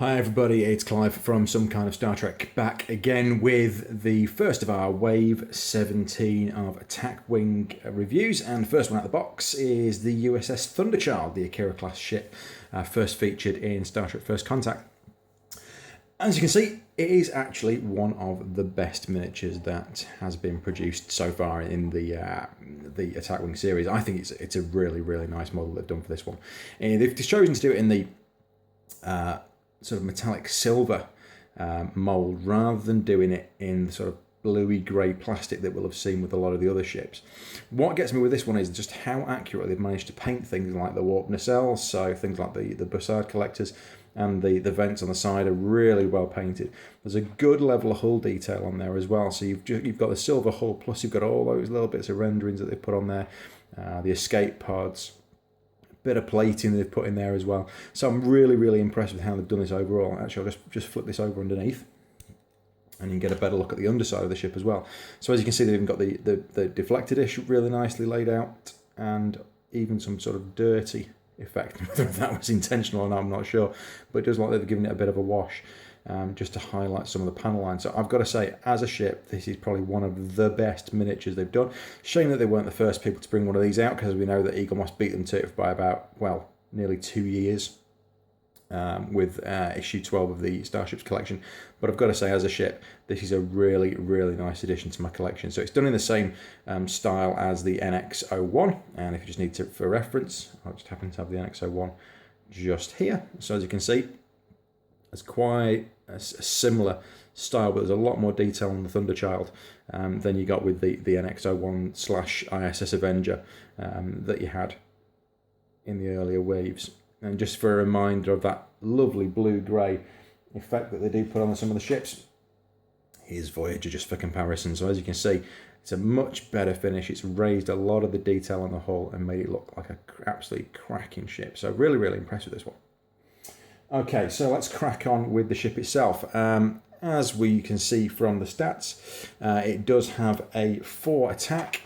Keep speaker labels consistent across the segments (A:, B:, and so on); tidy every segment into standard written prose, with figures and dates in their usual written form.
A: Hi everybody, it's Clive from Some Kind of Star Trek, back again with the first of our Wave 17 of Attack Wing reviews, and the first one out of the box is the USS Thunderchild, the Akira class ship, first featured in Star Trek First Contact. As you can see, it is actually one of the best miniatures that has been produced so far in the Attack Wing series. I think it's a really nice model they've done for this one. And they've chosen to do it in the sort of metallic silver mould rather than doing it in the sort of bluey grey plastic that we'll have seen with a lot of the other ships. What gets me with this one is just how accurate they've managed to paint things like the warp nacelles, so things like the Bussard collectors and the vents on the side are really well painted. There's a good level of hull detail on there as well, so you've got the silver hull, plus you've got all those little bits of renderings that they've put on there, the escape pods, bit of plating they've put in there as well. So I'm really impressed with how they've done this overall. Actually, I'll just flip this over underneath and you can get a better look at the underside of the ship as well. So as you can see, they've even got the deflector dish really nicely laid out, and even some sort of dirty effect. Whether that was intentional or not, I'm not sure, but it does look like they've given it a bit of a wash, just to highlight some of the panel lines. So I've got to say, as a ship, this is probably one of the best miniatures they've done. Shame that they weren't the first people to bring one of these out, because we know that Eagle Moss beat them to it by about, well, nearly 2 years with issue 12 of the Starships collection. But I've got to say, as a ship, this is a really nice addition to my collection. So it's done in the same style as the NX-01, and if you just need to for reference, I just happen to have the NX-01 just here. So as you can see, it's quite a similar style, but there's a lot more detail on the Thunderchild than you got with the NX-01/ISS Avenger that you had in the earlier waves. And just for a reminder of that lovely blue-grey effect that they do put on some of the ships, here's Voyager just for comparison. So as you can see, it's a much better finish. It's raised a lot of the detail on the hull and made it look like an absolutely cracking ship. So really impressed with this one. Okay, so let's crack on with the ship itself. As we can see from the stats, it does have a 4 attack,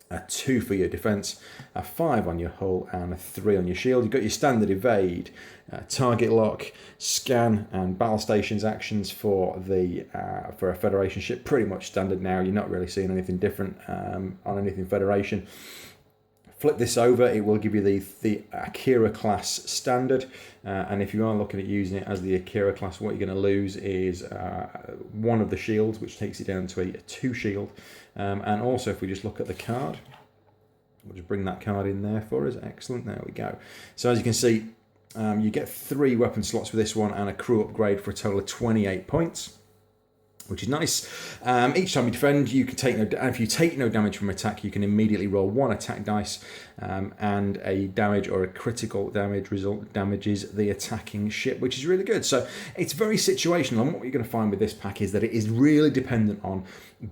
A: a 2 for your defense, a 5 on your hull, and a 3 on your shield. You've got your standard evade, target lock, scan, and battle stations actions for a Federation ship. Pretty much standard now. You're not really seeing anything different on anything Federation. Flip this over, it will give you the Akira class standard, and if you are looking at using it as the Akira class, what you're going to lose is one of the shields, which takes it down to a 2 shield. And also, if we just look at the card, we'll just bring that card in there for us. Excellent, there we go. So as you can see, you get 3 weapon slots for this one and a crew upgrade for a total of 28 points, which is nice. Each time you defend, you can take if you take no damage from attack, you can immediately roll 1 attack dice, and a damage or a critical damage result damages the attacking ship, which is really good. So it's very situational, and what you're going to find with this pack is that it is really dependent on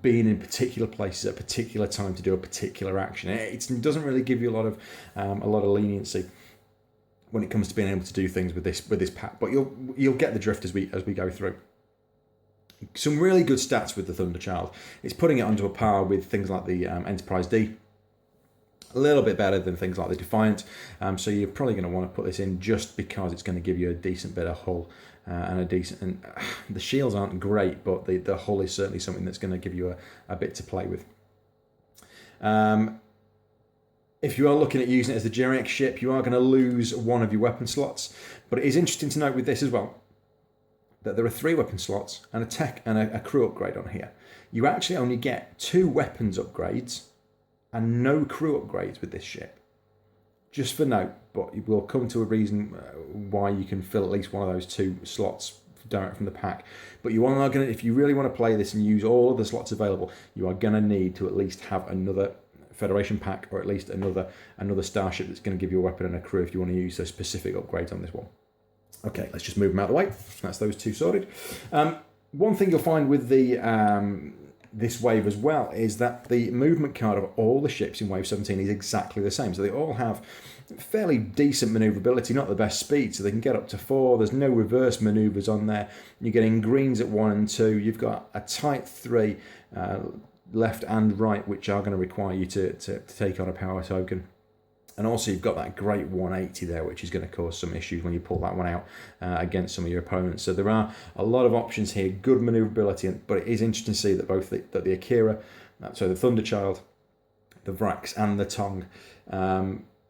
A: being in particular places at a particular time to do a particular action. It doesn't really give you a lot of leniency when it comes to being able to do things with this pack, but you'll get the drift as we go through. Some really good stats with the Thunderchild. It's putting it onto a par with things like the Enterprise D. A little bit better than things like the Defiant. So you're probably going to want to put this in just because it's going to give you a decent bit of hull and a decent. And the shields aren't great, but the hull is certainly something that's going to give you a bit to play with. If you are looking at using it as a generic ship, you are going to lose 1 of your weapon slots. But it is interesting to note with this as well that there are 3 weapon slots and a tech and a crew upgrade on here. You actually only get 2 weapons upgrades and no crew upgrades with this ship. Just for note, but we'll come to a reason why you can fill at least one of those 2 slots direct from the pack. But you are going to, if you really want to play this and use all of the slots available, you are going to need to at least have another Federation pack, or at least another starship that's going to give you a weapon and a crew if you want to use those specific upgrades on this one. Okay, let's just move them out of the way. That's those 2 sorted. One thing you'll find with this wave as well is that the movement card of all the ships in Wave 17 is exactly the same. So they all have fairly decent manoeuvrability, not the best speed, so they can get up to 4. There's no reverse manoeuvres on there. You're getting greens at 1 and 2. You've got a tight 3 left and right, which are going to require you to take on a power token. And also you've got that great 180 there, which is going to cause some issues when you pull that one out against some of your opponents. So there are a lot of options here, good maneuverability, but it is interesting to see that both the Akira, so the Thunderchild, the Vrax and the Tong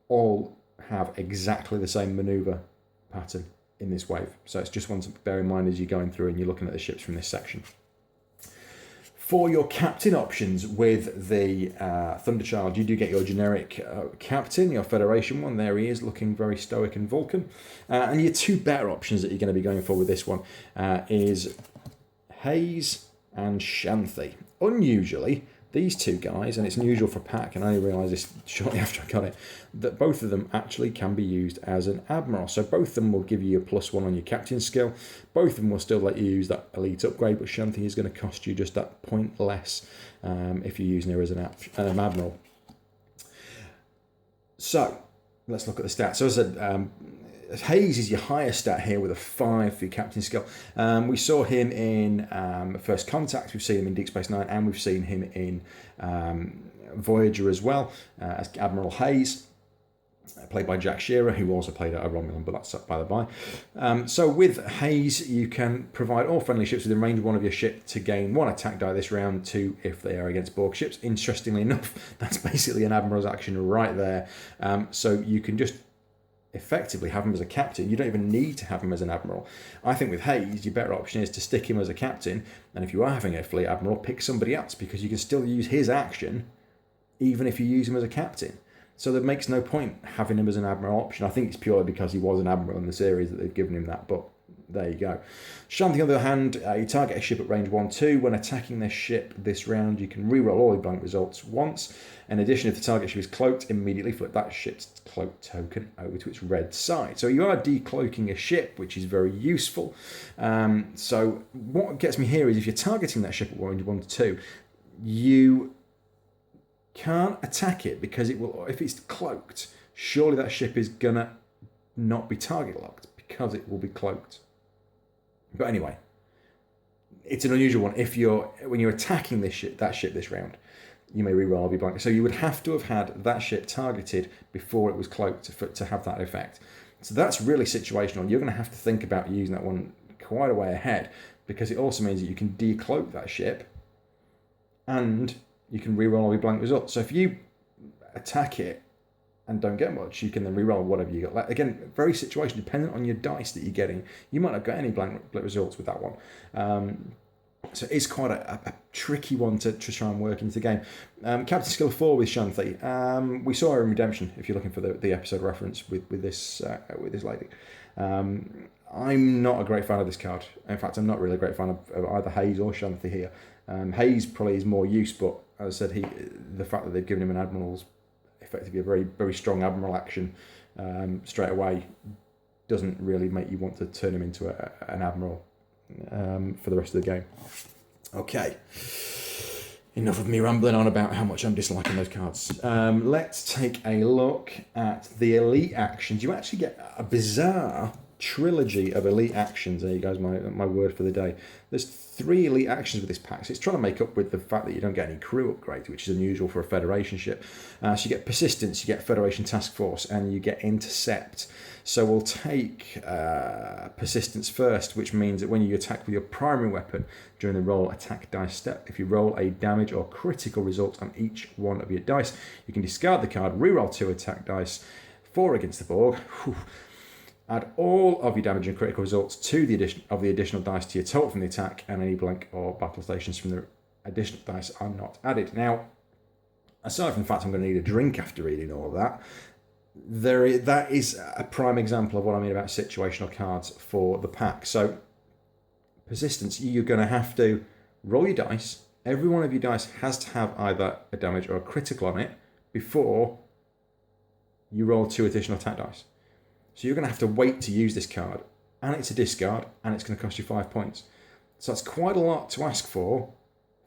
A: all have exactly the same maneuver pattern in this wave. So it's just one to bear in mind as you're going through and you're looking at the ships from this section. For your captain options with the Thunderchild, you do get your generic captain, your Federation one. There he is, looking very stoic and Vulcan. And your two better options that you're going to be going for with this one is Hayes and Shanthi. Unusually, these two guys, and it's unusual for pack, and I only realised this shortly after I got it, that both of them actually can be used as an admiral. So both of them will give you a +1 on your captain skill. Both of them will still let you use that elite upgrade, but Shanthi is going to cost you just that point less if you're using her as an admiral. So let's look at the stats. So as I said, Hayes is your highest stat here with a 5 for your captain skill. We saw him in First Contact, we've seen him in Deep Space Nine, and we've seen him in Voyager as well, as Admiral Hayes, played by Jack Shearer, who also played a Romulan, but that's by the by. So with Hayes, you can provide all friendly ships within range 1 of your ship to gain 1 attack die this round, 2 if they are against Borg ships. Interestingly enough, that's basically an Admiral's action right there. So you can just effectively have him as a captain. You don't even need to have him as an admiral. I think with Hayes, your better option is to stick him as a captain, and if you are having a fleet admiral, pick somebody else, because you can still use his action even if you use him as a captain. So there makes no point having him as an admiral option. I think it's purely because he was an admiral in the series that they've given him that, but there you go. Shanthi, on the other hand, you target a ship at range 1-2. When attacking this ship this round, you can reroll all your blank results once. In addition, if the target ship is cloaked, immediately flip that ship's cloak token over to its red side. So you are decloaking a ship, which is very useful. So what gets me here is if you're targeting that ship at range 1-2, you can't attack it because it will. If it's cloaked, surely that ship is gonna not be target locked because it will be cloaked. But anyway, it's an unusual one. When you're attacking that ship this round, you may reroll be blank. So you would have to have had that ship targeted before it was cloaked to have that effect. So that's really situational. You're going to have to think about using that one quite a way ahead, because it also means that you can decloak that ship and you can reroll all your blank results. So if you attack it and don't get much, you can then reroll whatever you got. Like, again, very situational, dependent on your dice that you're getting. You might not get any blank results with that one. So it's quite a tricky one to try and work into the game. Captain Skill 4 with Shanthi. We saw her in Redemption, if you're looking for the episode reference with this lady. I'm not a great fan of this card. In fact, I'm not really a great fan of either Hayes or Shanthi here. Hayes probably is more use, but as I said, the fact that they've given him an admiral's effectively a very, very strong admiral action straight away doesn't really make you want to turn him into an admiral for the rest of the game. Okay, enough of me rambling on about how much I'm disliking those cards. Let's take a look at the elite actions. You actually get a bizarre trilogy of elite actions. There you guys, my word for the day. There's 3 elite actions with this pack, so it's trying to make up with the fact that you don't get any crew upgrades, which is unusual for a Federation ship. So you get Persistence, you get Federation Task Force, and you get Intercept. So we'll take Persistence first, which means that when you attack with your primary weapon during the roll attack dice step, if you roll a damage or critical result on each one of your dice, you can discard the card, reroll 2 attack dice, 4 against the Borg. Add all of your damage and critical results to the additional dice to your total from the attack, and any blank or battle stations from the additional dice are not added. Now, aside from the fact I'm going to need a drink after reading all of that, that is a prime example of what I mean about situational cards for the pack. So, Persistence, you're going to have to roll your dice. Every one of your dice has to have either a damage or a critical on it before you roll 2 additional attack dice. So you're going to have to wait to use this card, and it's a discard, and it's going to cost you 5 points. So that's quite a lot to ask for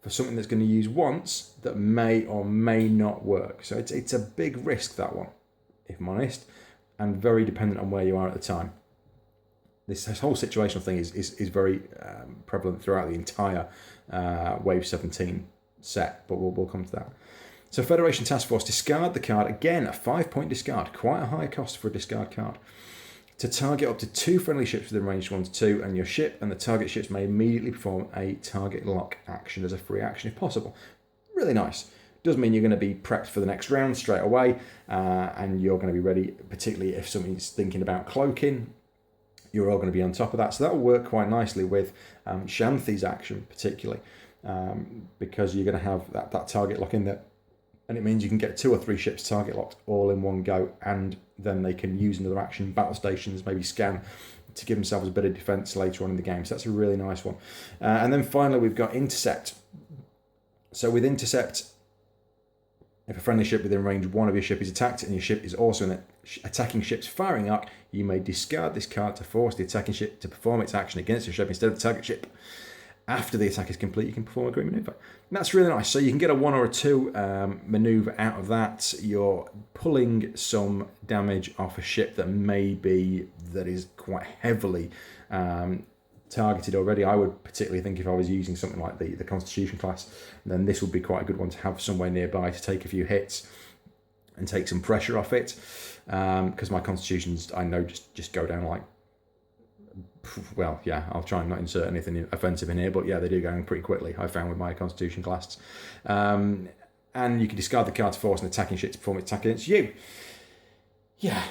A: something that's going to use once that may or may not work. So it's a big risk, that one, if I'm honest, and very dependent on where you are at the time. This whole situational thing is very prevalent throughout the entire Wave 17 set, but we'll come to that. So Federation Task Force, discard the card. Again, a 5-point discard. Quite a high cost for a discard card. To target up to 2 friendly ships within range 1 to 2, and your ship and the target ships may immediately perform a target lock action as a free action if possible. Really nice. Does mean you're going to be prepped for the next round straight away, and you're going to be ready, particularly if somebody's thinking about cloaking. You're all going to be on top of that. So that will work quite nicely with Shanthi's action, particularly, because you're going to have that target lock in there. And it means you can get 2 or 3 ships target locked all in one go, and then they can use another action, battle stations, maybe scan, to give themselves a bit of defense later on in the game. So that's a really nice one. And then finally, we've got Intercept. So with Intercept, if a friendly ship within range 1 of your ship is attacked and your ship is also in an attacking ship's firing arc, you may discard this card to force the attacking ship to perform its action against your ship instead of the target ship. After the attack is complete, you can perform a green maneuver. And that's really nice. So you can get a 1 or a 2 maneuver out of that. You're pulling some damage off a ship that is quite heavily targeted already. I would particularly think if I was using something like the Constitution class, then this would be quite a good one to have somewhere nearby to take a few hits and take some pressure off it. Because my Constitutions, I know, just go down like, well, yeah, I'll try and not insert anything offensive in here, but yeah, they do go down pretty quickly, I found with my Constitution class. And you can discard the card to force an attacking ship to perform its attack against you. Yeah,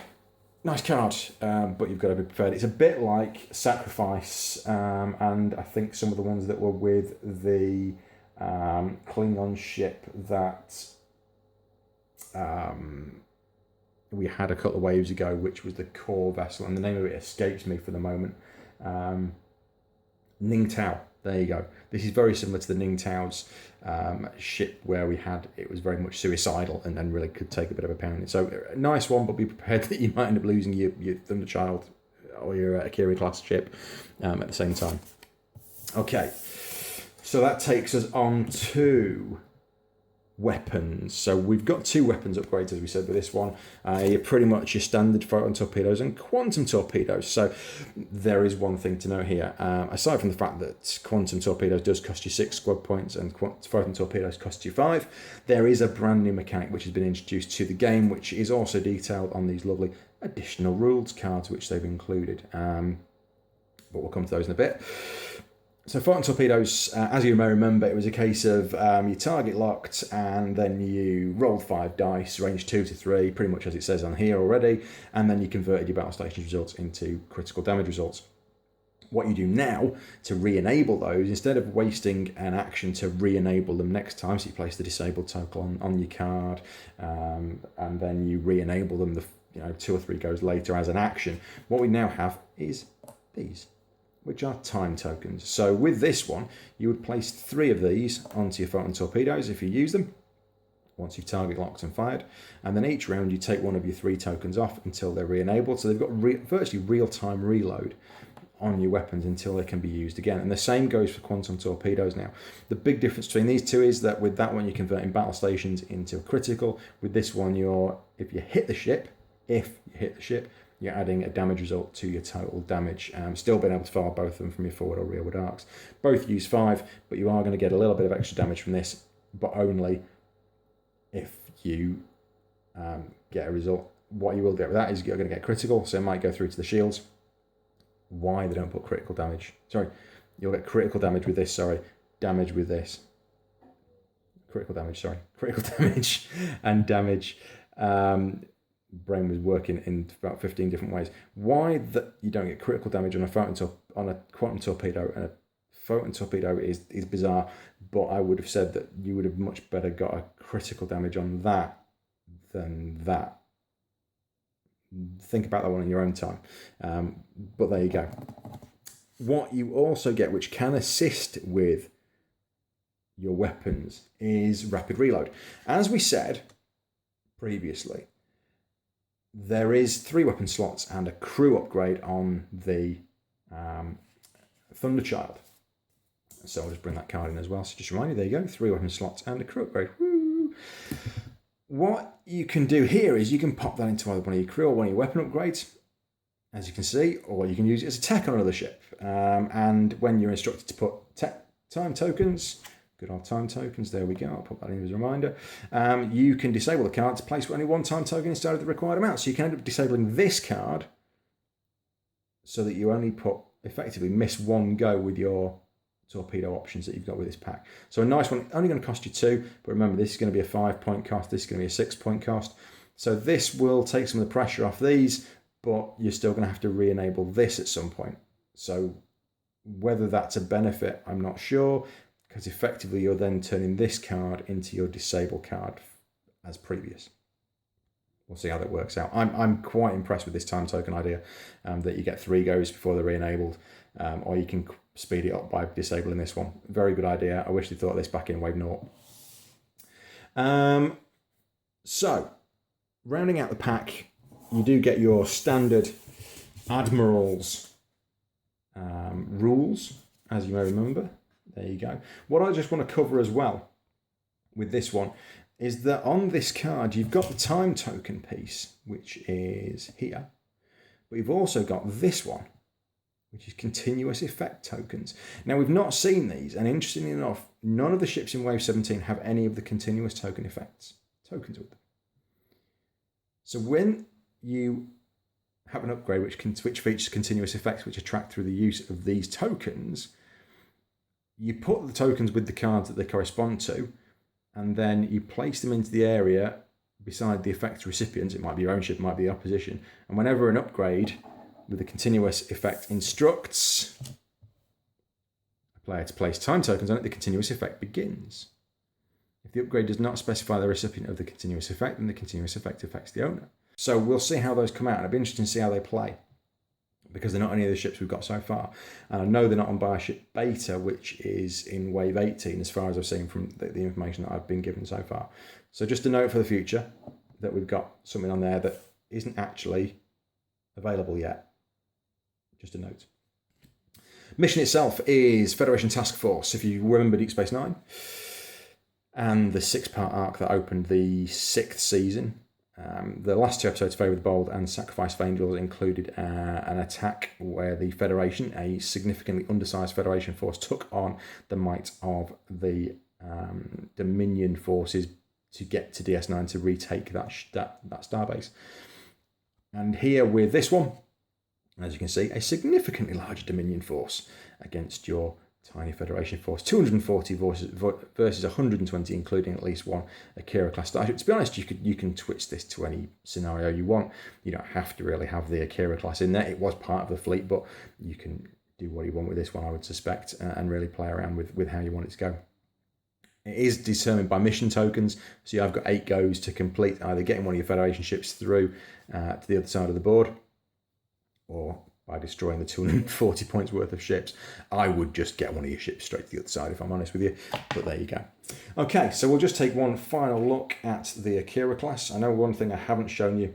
A: nice card, but you've got to be prepared. It's a bit like Sacrifice, and I think some of the ones that were with the Klingon ship that we had a couple of waves ago, which was the core vessel, and the name of it escapes me for the moment. Ning Tao, there you go. This is very similar to the Ning Tao's ship, where it was very much suicidal and really could take a bit of a pounding. So a nice one, but be prepared that you might end up losing your Thunderchild or your Akira class ship at the same time. Okay, so that takes us on to weapons. So we've got 2 weapons upgrades, as we said, with this one. You're pretty much your standard photon torpedoes and quantum torpedoes. So there is one thing to note here. Aside from the fact that quantum torpedoes does cost you 6 squad points and photon torpedoes cost you 5, there is a brand new mechanic which has been introduced to the game, which is also detailed on these lovely additional rules cards which they've included. But we'll come to those in a bit. So photon torpedoes, as you may remember, it was a case of you target locked and then you rolled 5 dice, range 2 to 3, pretty much as it says on here already, and then you converted your battle stations results into critical damage results. What you do now to re-enable those, instead of wasting an action to re-enable them next time, so you place the disabled token on your card, and then you re-enable them 2 or 3 goes later as an action, what we now have is these, which are time tokens. So with this one, you would place 3 of these onto your photon torpedoes if you use them, once you've target locked and fired. And then each round you take one of your 3 tokens off until they're re-enabled. So they've got virtually real-time reload on your weapons until they can be used again. And the same goes for quantum torpedoes now. The big difference between these 2 is that with that one, you're converting battle stations into a critical. With this one, if you hit the ship, you're adding a damage result to your total damage. Still being able to fire both of them from your forward or rearward arcs. Both use 5, but you are going to get a little bit of extra damage from this, but only if you get a result. What you will get with that is you're going to get critical, so it might go through to the shields. Why they don't put critical damage? Sorry, you'll get critical damage with this, damage with this. Critical damage and damage. Brain was working in about 15 different ways. Why that you don't get critical damage on a quantum torpedo and a photon torpedo is bizarre, but I would have said that you would have much better got a critical damage on that than that. Think about that one in your own time. But there you go. What you also get, which can assist with your weapons, is rapid reload. As we said previously, there is 3 weapon slots and a crew upgrade on the Thunderchild. So I'll just bring that card in as well. So just remind you, there you go, 3 weapon slots and a crew upgrade. Woo! What you can do here is you can pop that into either one of your crew or one of your weapon upgrades, as you can see, or you can use it as a tech on another ship. And when you're instructed to put time tokens, Good old time tokens. There we go. I'll put that in as a reminder. You can disable the card to place only one time token instead of the required amount. So you can end up disabling this card so that you only effectively miss one go with your torpedo options that you've got with this pack. So a nice one, only going to cost you 2, but remember this is going to be a 5-point cost, this is going to be a 6-point cost. So this will take some of the pressure off these, but you're still going to have to re-enable this at some point. So whether that's a benefit, I'm not sure, because effectively you're then turning this card into your disable card as previous. We'll see how that works out. I'm quite impressed with this time token idea, that you get 3 goes before they're re-enabled, or you can speed it up by disabling this one. Very good idea. I wish they thought of this back in Wave 0. So, rounding out the pack, you do get your standard Admiral's rules, as you may remember. There you go. What I just want to cover as well with this one is that on this card, you've got the time token piece, which is here, but you've also got this one, which is continuous effect tokens. Now, we've not seen these, and interestingly enough, none of the ships in Wave 17 have any of the continuous token effects tokens with them. So when you have an upgrade which features continuous effects which attract through the use of these tokens, you put the tokens with the cards that they correspond to, and then you place them into the area beside the effect recipients. It might be your own ship, it might be the opposition. And whenever an upgrade with a continuous effect instructs a player to place time tokens on it, the continuous effect begins. If the upgrade does not specify the recipient of the continuous effect, then the continuous effect affects the owner. So we'll see how those come out, and it'll be interesting to see how they play, because they're not any of the ships we've got so far. And I know they're not on Bioship Beta, which is in Wave 18, as far as I've seen from the information that I've been given so far. So just a note for the future that we've got something on there that isn't actually available yet. Just a note. Mission itself is Federation Task Force. If you remember Deep Space Nine and the 6-part arc that opened the 6th season, the last 2 episodes, Favor the Bold and Sacrifice of Angels, included an attack where the Federation, a significantly undersized Federation force, took on the might of the Dominion forces to get to DS9 to retake that starbase. And here with this one, as you can see, a significantly larger Dominion force against your tiny Federation force. 240 versus 120, including at least one Akira class starship. To be honest, you can twist this to any scenario you want. You don't have to really have the Akira class in there. It was part of the fleet, but you can do what you want with this one, I would suspect, and really play around with how you want it to go. It is determined by mission tokens, so I've got 8 goes to complete either getting one of your Federation ships through to the other side of the board, or by destroying the 240 points worth of ships. I would just get one of your ships straight to the other side, if I'm honest with you, but there you go. Okay, so we'll just take one final look at the Akira class. I know one thing I haven't shown you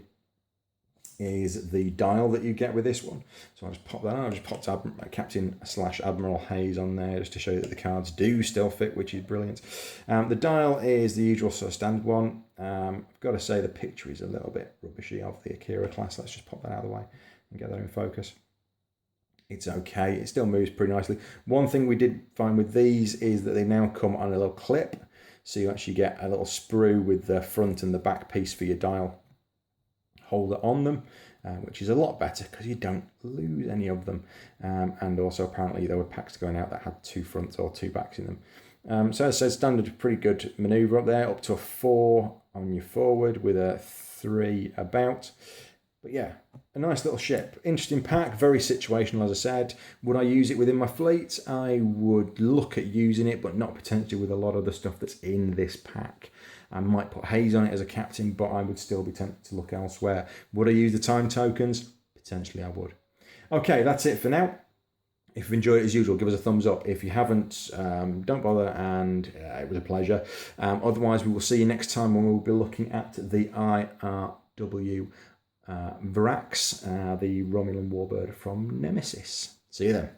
A: is the dial that you get with this one. So I'll just pop that on. I'll just pop Captain/Admiral Hayes on there just to show you that the cards do still fit, which is brilliant. The dial is the usual sort of standard one. I've got to say the picture is a little bit rubbishy of the Akira class. Let's just pop that out of the way and get that in focus. It's okay. It still moves pretty nicely. One thing we did find with these is that they now come on a little clip. So you actually get a little sprue with the front and the back piece for your dial holder on them, which is a lot better because you don't lose any of them. And also apparently there were packs going out that had 2 fronts or 2 backs in them. So as I said, standard pretty good manoeuvre up there, up to a 4 on your forward with a 3 about. But yeah, a nice little ship. Interesting pack, very situational, as I said. Would I use it within my fleet? I would look at using it, but not potentially with a lot of the stuff that's in this pack. I might put Hayes on it as a captain, but I would still be tempted to look elsewhere. Would I use the time tokens? Potentially I would. Okay, that's it for now. If you've enjoyed it as usual, give us a thumbs up. If you haven't, don't bother, and it was a pleasure. Otherwise, we will see you next time when we'll be looking at the IRW Varax, the Romulan warbird from Nemesis. See you then.